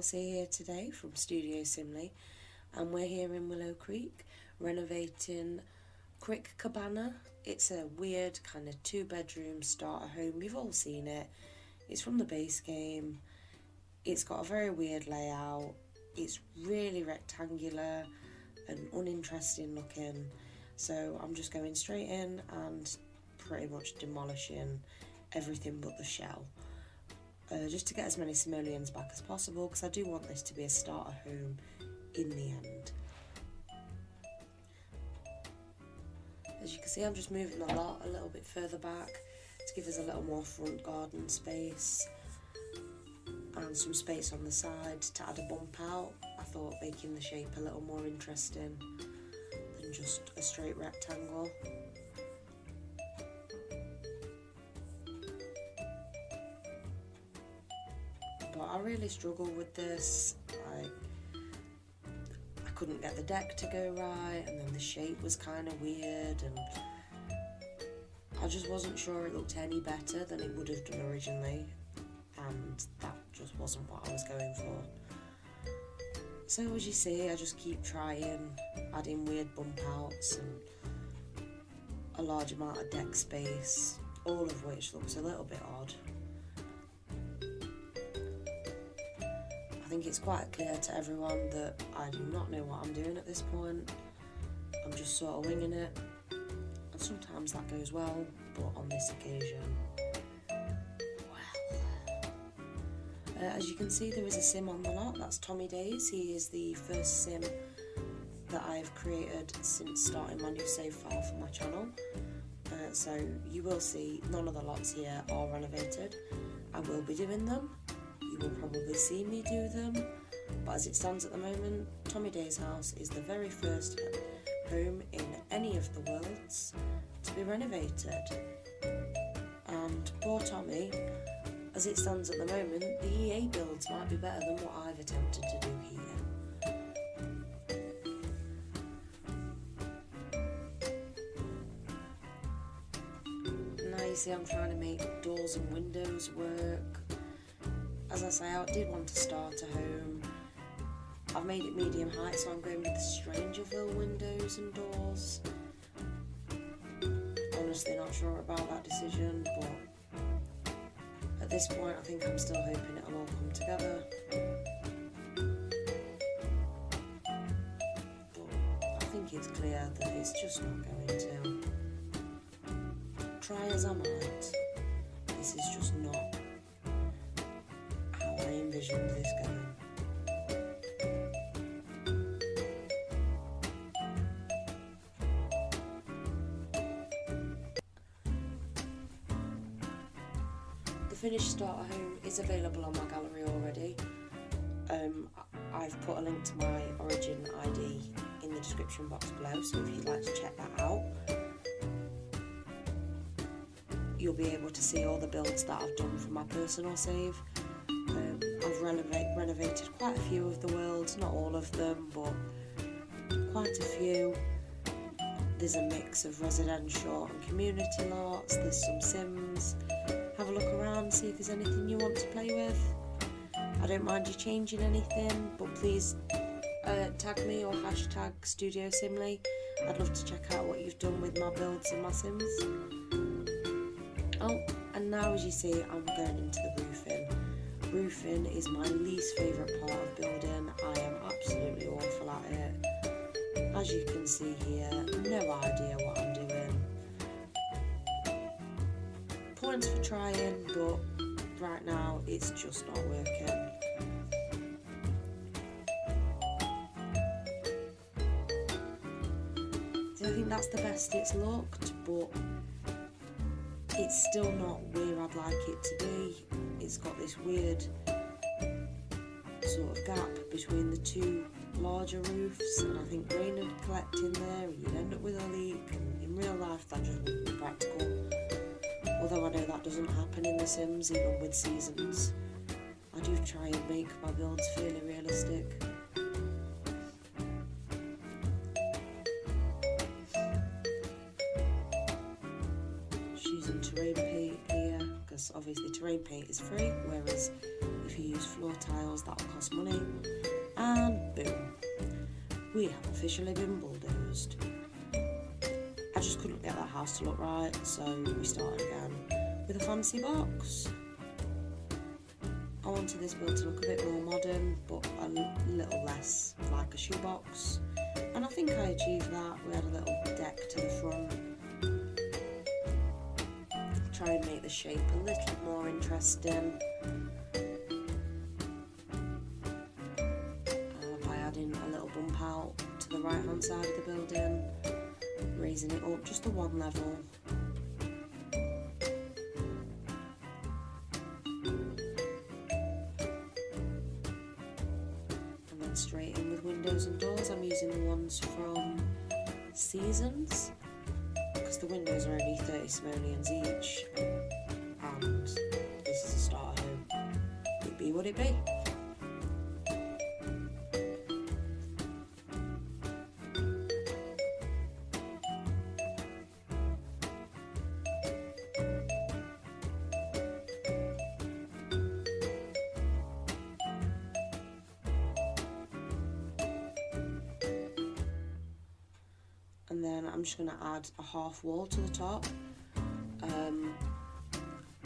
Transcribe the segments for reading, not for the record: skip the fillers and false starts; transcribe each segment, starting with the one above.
Chelsea here today from Studio Simli, and we're here in Willow Creek renovating Quick Cabana. It's a weird kind of 2-bedroom starter home. You've all seen it. It's from the base game. It's got a very weird layout. It's really rectangular and uninteresting looking. So I'm just going straight in and pretty much demolishing everything but the shell. Just to get as many simoleons back as possible, because I do want this to be a starter home in the end. As you can see, I'm just moving the lot a little bit further back to give us a little more front garden space and some space on the side to add a bump out. I thought making the shape a little more interesting than just a straight rectangle. But I really struggle with this. I couldn't get the deck to go right, and then the shape was kind of weird, and I just wasn't sure it looked any better than it would have done originally, and that just wasn't what I was going for. So as you see, I just keep trying, adding weird bump outs and a large amount of deck space, all of which looks a little bit odd. I think it's quite clear to everyone that I do not know what I'm doing at this point. I'm just sort of winging it, and sometimes that goes well, but on this occasion, well. As you can see, there is a sim on the lot. That's Tommy Days. He is the first sim that I've created since starting my new save file for my channel. So you will see none of the lots here are renovated. I will be doing them. You will probably see me do them, but as it stands at the moment, Tommy Day's house is the very first home in any of the worlds to be renovated. And poor Tommy, as it stands at the moment, the EA builds might be better than what I've attempted to do here. Now you see I'm trying to make doors and windows work. As I say, I did want to start a home. I've made it medium height, so I'm going with the Strangerville windows and doors. Honestly not sure about that decision, but at this point I think I'm still hoping it'll all come together. But I think it's clear that it's just not going to. Try as I might, this is just not I envisioned this going. The finished starter home is available on my gallery already. I've put a link to my origin ID in the description box below, so if you'd like to check that out, you'll be able to see all the builds that I've done for my personal save. I've renovated quite a few of the worlds, not all of them, but quite a few. There's a mix of residential and community lots, there's some sims. Have a look around, see if there's anything you want to play with. I don't mind you changing anything, but please tag me or hashtag Studio Simli. I'd love to check out what you've done with my builds and my sims. Oh, and now as you see, I'm going into the roofing. Roofing is my least favourite part of building. I am absolutely awful at it. As you can see here, no idea what I'm doing. Points for trying, but right now it's just not working. So I think that's the best it's looked, but it's still not where I'd like it to be. It's got this weird sort of gap between the two larger roofs, and I think rain would collect in there and you'd end up with a leak, and in real life that just wouldn't be practical. Although I know that doesn't happen in The Sims, even with seasons. I do try and make my builds fairly realistic. Terrain paint here, because obviously terrain paint is free, whereas if if you use floor tiles, that'll cost money. And boom, we have officially been bulldozed. I just couldn't get that house to look right, so we started again with a fancy box. I wanted this build to look a bit more modern, but a little less like a shoebox. And I think I achieved that. We had a little deck to the front. Try and make the shape a little more interesting. By adding a little bump out to the right hand side of the building, raising it up just to one level. Straight in with windows and doors. I'm using the ones from Seasons because the windows are only 30 simoleons each, and this is a starter home. It be what it be. And then I'm just going to add a half wall to the top,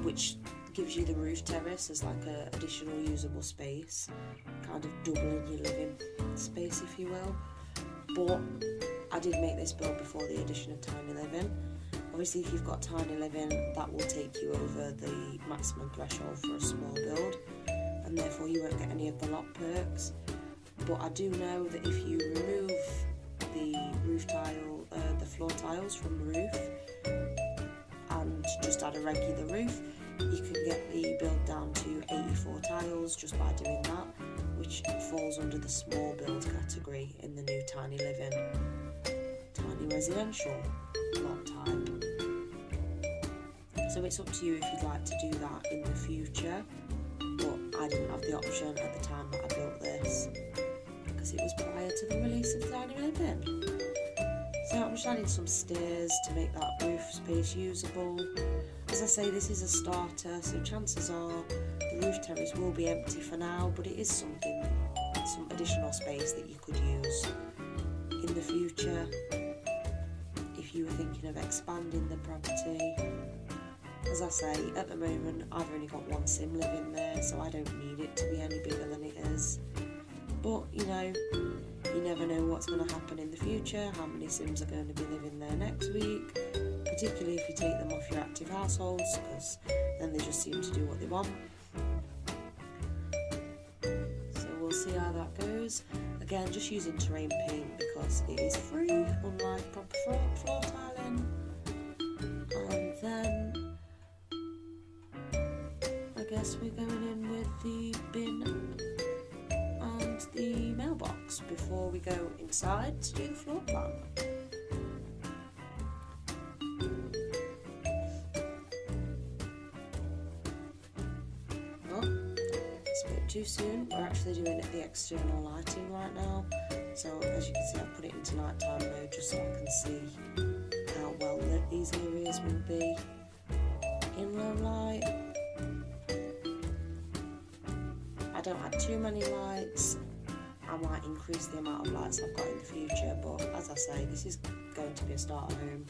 which gives you the roof terrace as like an additional usable space, kind of doubling your living space if you will. But I did make this build before the addition of tiny living. Obviously if you've got tiny living, that will take you over the maximum threshold for a small build, and therefore you won't get any of the lock perks. But I do know that if you remove the roof tile, the floor tiles from the roof and just add a regular roof, you can get the build down to 84 tiles just by doing that, which falls under the small build category in the new tiny living, tiny residential lot type. So it's up to you if you'd like to do that in the future, but I didn't have the option at the time that I built this because it was prior to the release of tiny living. So I'm just adding some stairs to make that roof space usable. As I say, this is a starter, so chances are the roof terrace will be empty for now, but it is something, some additional space that you could use in the future if you were thinking of expanding the property. As I say, at the moment I've only got one sim living there, so I don't need it to be any bigger than it is. But you know, you never know what's going to happen in the future, how many sims are going to be living there next week, particularly if you take them off your active households, because then they just seem to do what they want. So we'll see how that goes. Again, just using terrain paint because it is free, unlike proper floor tiling. And then I guess we're going in with the bin and the mailbox before we go inside to do the floor plan. Well, it's a bit too soon. We're actually doing the external lighting right now. So as you can see, I've put it into nighttime mode just so I can see how well lit these areas will be in low light. I don't add too many lights. I might increase the amount of lights I've got in the future, but as I say, this is going to be a starter home.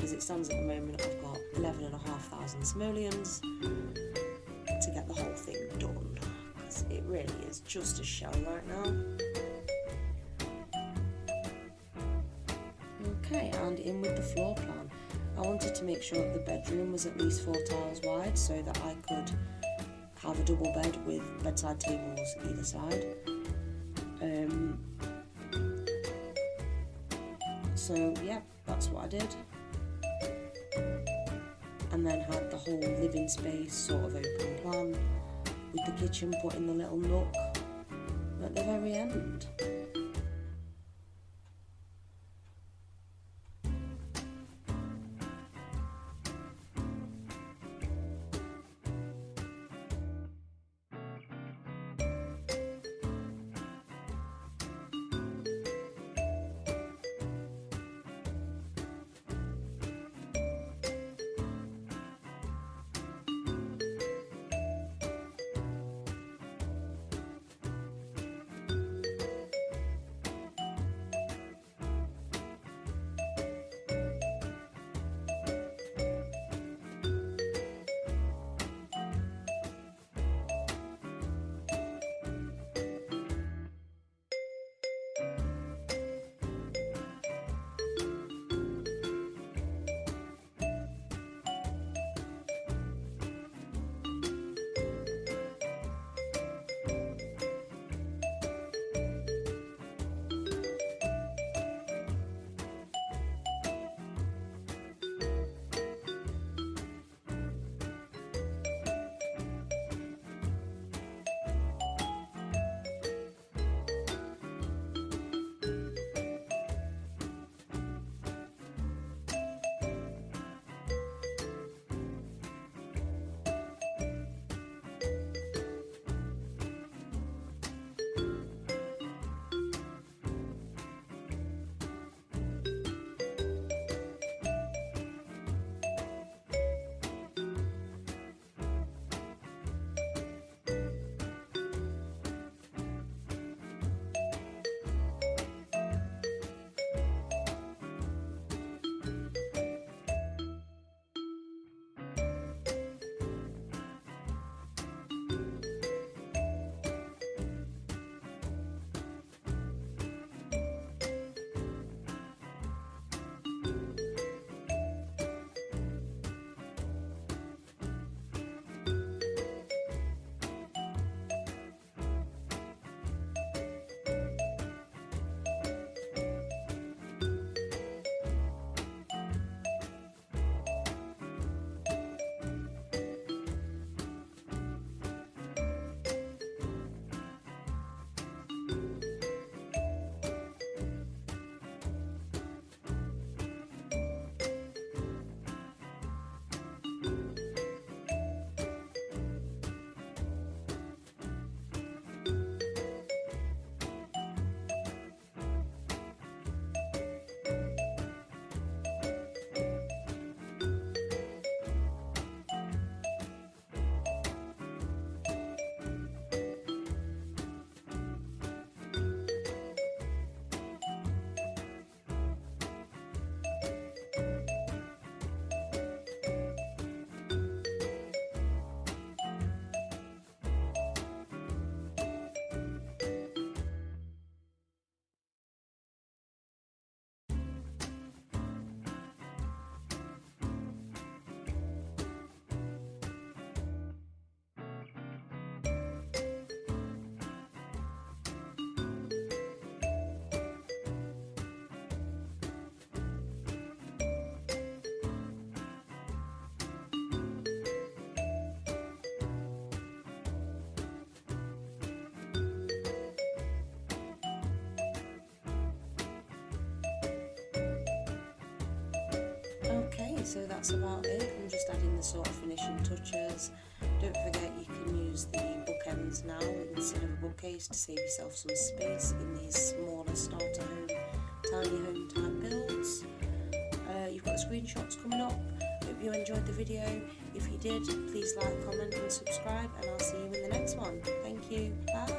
As it stands at the moment, I've got 11,500 simoleons to get the whole thing done, because it really is just a shell right now. Okay, and in with the floor plan. I wanted to make sure that the bedroom was at least 4 tiles wide so that I could have a double bed with bedside tables either side. So yeah, that's what I did. And then had the whole living space sort of open plan, with the kitchen put in the little nook at the very end. so that's about it. I'm just adding the sort of finishing touches. Don't forget you can use the bookends now instead of a bookcase to save yourself some space in these smaller starter home, tiny home type builds. You've got the screenshots coming up. Hope you enjoyed the video. If you did, please like, comment and subscribe, and I'll see you in the next one. Thank you. Bye.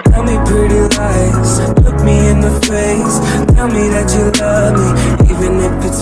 Tell me pretty lies, look me in the face. Tell me that you love me, even if it's